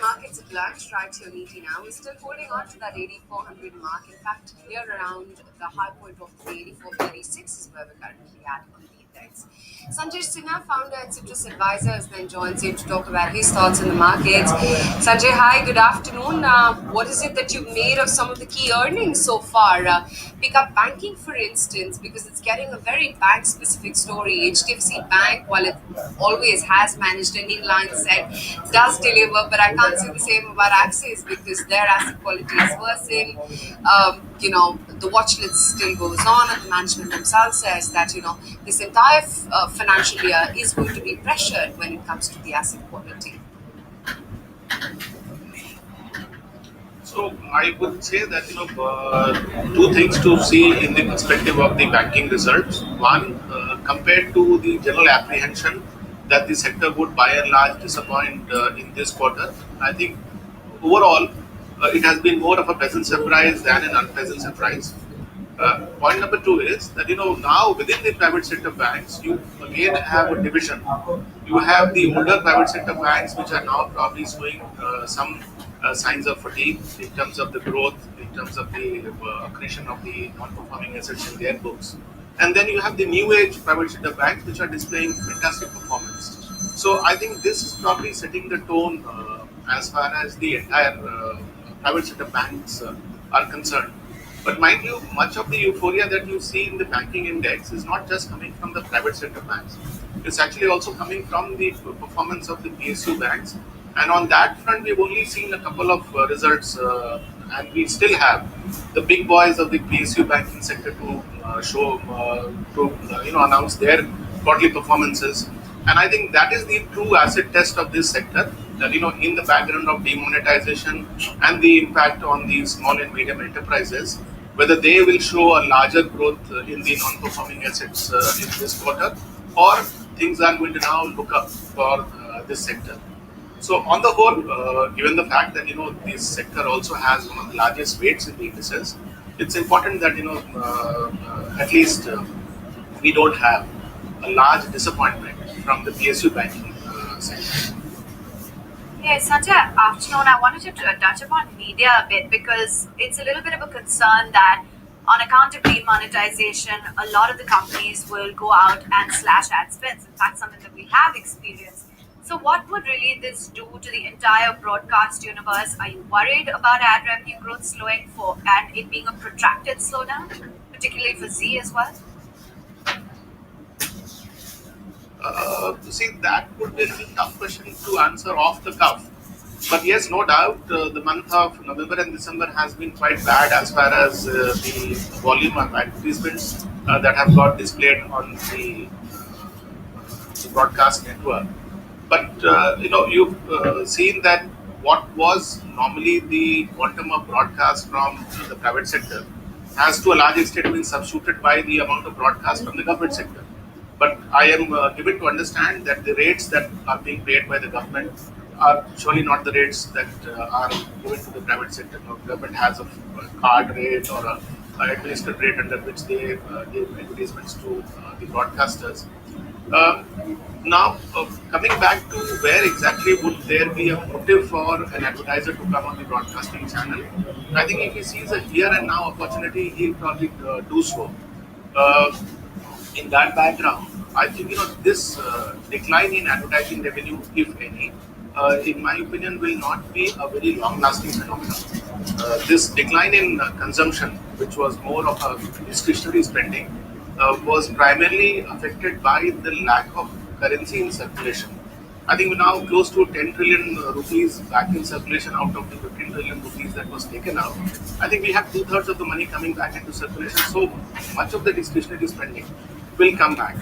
markets at lunch, right here, Niti now. We're still holding on to that 8,400 mark. In fact, near around the high point of the 84.86 is where we're currently at on the index. Sanjay Sinha, founder at Citrus Advisors, then joins in to talk about his thoughts on the markets. Sanjay, hi, good afternoon. What is it that you've made of some of the key earnings so far? Pick up banking, for instance, because it's getting a very bank specific story. HDFC Bank, while it always has managed an inline set, does deliver, but I can't say the same about Axis because their asset quality is worsening. The watch list still goes on, and the management themselves says that this entire financial year is going to be pressured when it comes to the asset quality. So I would say that two things to see in the perspective of the banking results. One, compared to the general apprehension that the sector would by and large disappoint in this quarter, I think overall it has been more of a pleasant surprise than an unpleasant surprise. Point number two is that now within the private sector banks you again have a division. You have the older private sector banks which are now probably showing some signs of fatigue in terms of the growth, in terms of the accretion of the non-performing assets in their books. And then you have the new age private sector banks which are displaying fantastic performance. So I think this is probably setting the tone as far as the entire private sector banks are concerned. But mind you, much of the euphoria that you see in the banking index is not just coming from the private sector banks. It's actually also coming from the performance of the PSU banks. And on that front, we've only seen a couple of results, and we still have the big boys of the PSU banking sector to announce their quarterly performances. And I think that is the true acid test of this sector. That in the background of demonetization and the impact on the small and medium enterprises, whether they will show a larger growth in the non-performing assets in this quarter, or things are going to now look up for this sector. So on the whole, given the fact that this sector also has one of the largest weights in the indices, it's important that at least we don't have a large disappointment from the PSU banking sector. Yes, Sanjay, afternoon. I wanted to touch upon media a bit because it's a little bit of a concern that on account of demonetization, a lot of the companies will go out and slash ad spends. In fact, something that we have experienced. So, what would really this do to the entire broadcast universe? Are you worried about ad revenue growth slowing and it being a protracted slowdown, particularly for Z as well? See, that would be a little tough question to answer off the cuff. But yes, no doubt, the month of November and December has been quite bad as far as the volume of advertisements that have got displayed on the broadcast network. But you've seen that what was normally the quantum of broadcast from the private sector has to a large extent been substituted by the amount of broadcast from the government sector. But I am given to understand that the rates that are being paid by the government are surely not the rates that are given to the private sector. The government has a card rate or a administered rate under which they give advertisements to the broadcasters. Uh, now, coming back to where exactly would there be a motive for an advertiser to come on the broadcasting channel, I think if he sees a here and now opportunity, he'll probably do so. Uh, in that background, I think this decline in advertising revenue, if any, in my opinion, will not be a very long-lasting phenomenon. This decline in consumption, which was more of a discretionary spending, was primarily affected by the lack of currency in circulation. I think we're now close to 10 trillion rupees back in circulation out of the 15 trillion rupees that was taken out. I think we have two-thirds of the money coming back into circulation, so much of the discretionary spending will come back.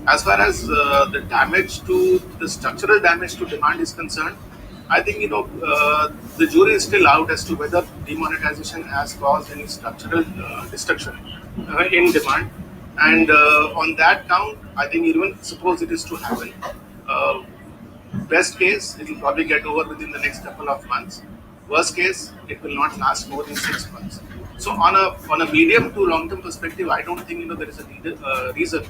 As far as the structural damage to demand is concerned, I think the jury is still out as to whether demonetization has caused any structural destruction in demand. And on that count, I think even suppose it is to happen, uh, best case it will probably get over within the next couple of months. Worst case, it will not last more than 6 months. So on a medium to long term perspective, I don't think there is a reason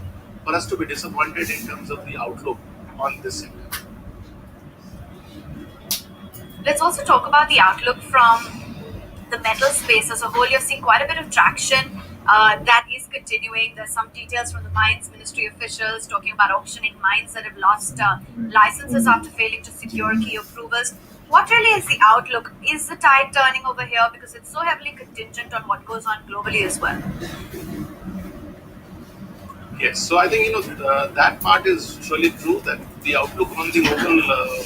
for us to be disappointed in terms of the outlook on this sector. let's also talk about the outlook from the metal space as a whole. You're seeing quite a bit of traction that is continuing. There's some details from the Mines Ministry officials talking about auctioning mines that have lost licenses after failing to secure key approvals. What really is the outlook? Is the tide turning over here? Because it's so heavily contingent on what goes on globally as well. Yes, so I think that part is surely true that the outlook on the local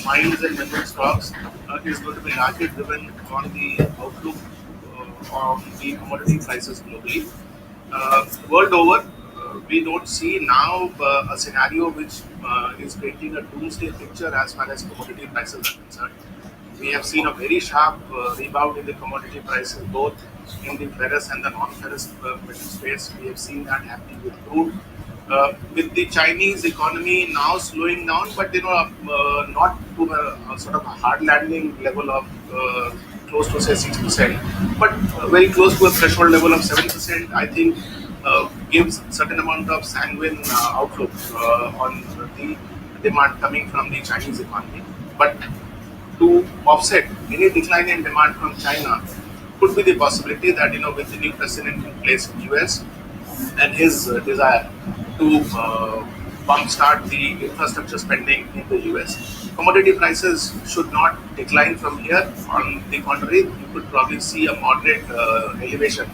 mines and mineral stocks is going to be largely driven on the outlook on the commodity prices globally. World over, we don't see now a scenario which is painting a doomsday picture as far as commodity prices are concerned. We have seen a very sharp rebound in the commodity prices, both in the ferrous and the non-ferrous metal space. We have seen that happening with crude. With the Chinese economy now slowing down, but not to a sort of a hard landing level of close to say 6%, but very close to a threshold level of 7%. I think gives certain amount of sanguine outlook on the demand coming from the Chinese economy. But to offset any decline in demand from China could be the possibility that with the new president in place in US and his desire to bump start the infrastructure spending in the US, commodity prices should not decline from here. On the contrary, you could probably see a moderate elevation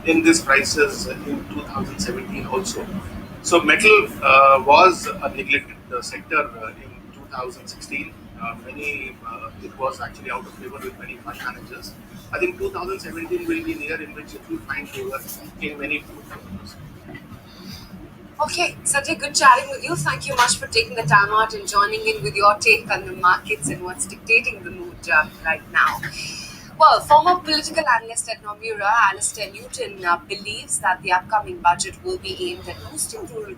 in these prices in 2017 also. So metal was a neglected sector in 2016. It was actually out of favor with many fund managers. I think 2017 will be the year in which it will find favor in many portfolios. Okay, Sanjay, good chatting with you. Thank you much for taking the time out and joining in with your take on the markets and what's dictating the mood right now. Well, former political analyst at Nomura, Alistair Newton, believes that the upcoming budget will be aimed at boosting rural